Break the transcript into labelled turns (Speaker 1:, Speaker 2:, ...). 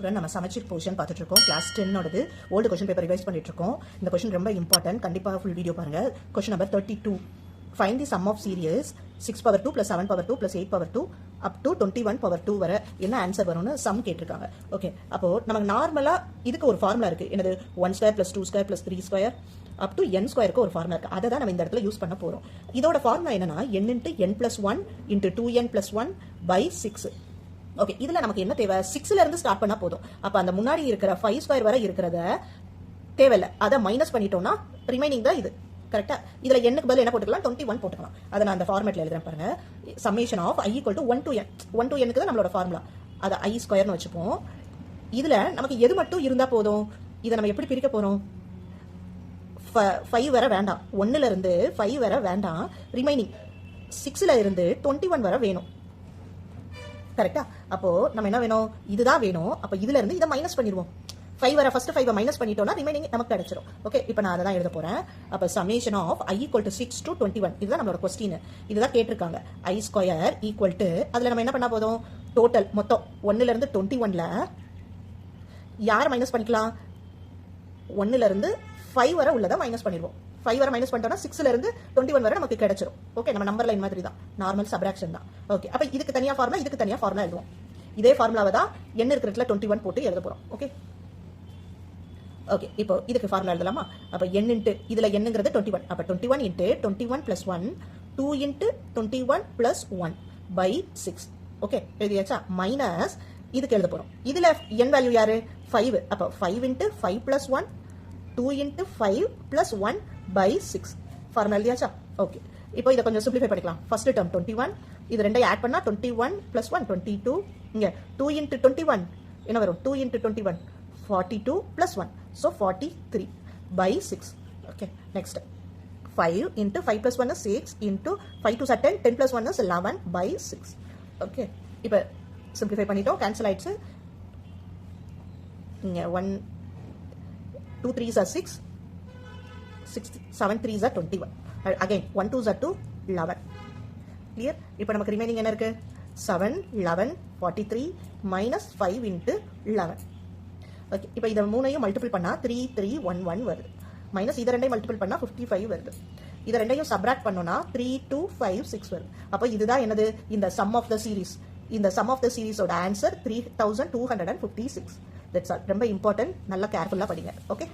Speaker 1: Student நம்ம சமச்சீர் position பார்த்துட்டு இருக்கோம். Class 10 old question paper revise பண்ணிட்டு இருக்கோம். இந்த கொஸ்டின் ரொம்ப இம்பார்ட்டன்ட், கண்டிப்பா ஃபுல் வீடியோ பாருங்க. Question number 32. Find the sum of series 6/2 + 7/2 + 8/2 up to 21/2 வரை என்ன ஆன்சர் வரும்னு சம் கேட்டிருக்காங்க. ஓகே, அப்போ நமக்கு நார்மலா இதுக்கு ஒரு ஃபார்முலா இருக்கு. என்னது 1² + 2² + 3² up to n² ஒரு ஃபார்முலா இருக்கு. அதை தான் நம்ம இந்த இடத்துல யூஸ் பண்ண போறோம். இதோட ஃபார்முலா என்னன்னா n × n + 1 × 2n + 1 / 6. ஓகே, இதுல நமக்கு என்ன தேவை? 6ல இருந்து ஸ்டார்ட் பண்ணா போதும். அப்ப அந்த முன்னாடி இருக்கிற 5² வரை இருக்கிறத தேவையில்ல, அதை மைனஸ் பண்ணிட்டோம்னா ரிமைனிங் தான் இது. கரெக்டா? இதுல n க்கு பதில் என்ன போட்டுக்கலாம்? 21 போட்டுக்கலாம். அதை நான் அந்த ஃபார்மேட்ல எழுதுறேன் பாருங்க. Summation of i = 1 to n. 1 to n க்கு தான் நம்மளோட ஃபார்முலா. அதை i² னு வச்சுப்போம். இதுல நமக்கு எது மட்டும் இருந்தா போதும்? இதை நம்ம எப்படி பிரிக்க போறோம்? 5 வரை வேண்டாம், 1ல இருந்து 5 வரை வேண்டாம், ரிமைனிங் 6ல இருந்து 21 வரை வேணும். கரெக்டா? அப்போ நம்ம என்ன வேணும்? இதுதான் வேணும். அப்ப இதுல இருந்து இதை மைனஸ் பண்ணிடுவோம். 5 வரை ஃபர்ஸ்ட் 5 மைனஸ் பண்ணிட்டோம்னா ரிமைனிங் நமக்கு கிடைச்சிரும். ஓகே, இப்போ நான் அதை தான் எழுத போறேன். அப்ப சம்மேஷன் ஆஃப் i = 6 to 21. இதுதான் நம்மளோட கொஸ்டின். இதுதான் கேட்டிருக்காங்க. i² அதுல நம்ம என்ன பண்ணா போதும்? டோட்டல் மொத்தம் 1ல இருந்து 21ல யார் மைனஸ் பண்ணிக்கலாம்? 1ல இருந்து 5 வரை உள்ளதை மைனஸ் பண்ணிடுவோம். 5 வரை மைனஸ் பண்ணிட்டோம்னா 6ல இருந்து 21 வரை நமக்கு கிடைச்சிரும். ஓகே, நம்ம நம்பர் லைன் மாதிரி தான், நார்மல் சப்ராக்ஷன் தான். ஓகே, அப்ப இதுக்கு தனியா ஃபார்முலா, இதுக்கு தனியா ஃபார்முலா எழுதுவோம். இதே ஃபார்முலாவை தான் n இருக்கிற இடத்துல 21 போட்டு எழுத போறோம். ஓகே ஓகே, இப்போ இதுக்கு ஃபார்முலா எழுதலாமா? அப்ப n × இதுல n-ங்கிறது 21. அப்ப 21 × 21 + 1 2 × 21 + 1 / 6. ஓகே, எழுதியாச்சா? மைனஸ் இதுக்கு எழுத போறோம். இதுல n வேல்யூ யாரு? 5. அப்ப 5 × 5 + 1 2 × 5 + 1 / 6. ஃபார்முலா எழுதியாச்சா? ஓகே, இப்போ இதை கொஞ்சம் சிம்பிளிஃபை பண்ணிக்கலாம். ஃபர்ஸ்ட் டேர்ம் 21, இது ரெண்டையும் ஆட் பண்ணா 21 + 1 22. இங்க 2 × 21 என்ன வரும்? 2 × 21 42 + 1, so 43 / 6. Okay, next 5 × 5 + 1 is 6 × 5 2 are 10, 10 + 1 is 11 / 6. Okay, இப்போ சிம்பிளிஃபை பண்ணிட்டோம், கேன்சல் ஆயிடுச்சு. இங்க 1 2 3s are 6, 7 3s are 21. Again 1 2s are 2, 11. Clear? இப்போ நமக்கு ரிமைனிங் என்ன இருக்கு? 7 11 43 minus 5 × 11. ஓகே, இப்போ இதை மூணையும் மல்டிபிள் பண்ணா 3311 வருது. மைனஸ் இதை ரெண்டையும் மல்டிபிள் பண்ணா 55 வருது. இதை ரெண்டையும் சப்ராக்ட் பண்ணோம்னா 3256 வருது. அப்போ இதுதான் என்னது? இந்த சம் ஆஃப் த சீரிஸ். இந்த சம் ஆஃப் த சீரிஸோட ஆன்சர் 3256. That's all. ரொம்ப இம்பார்ட்டன்ட், நல்லா கேர்ஃபுல்லா படிங்க. ஓகே.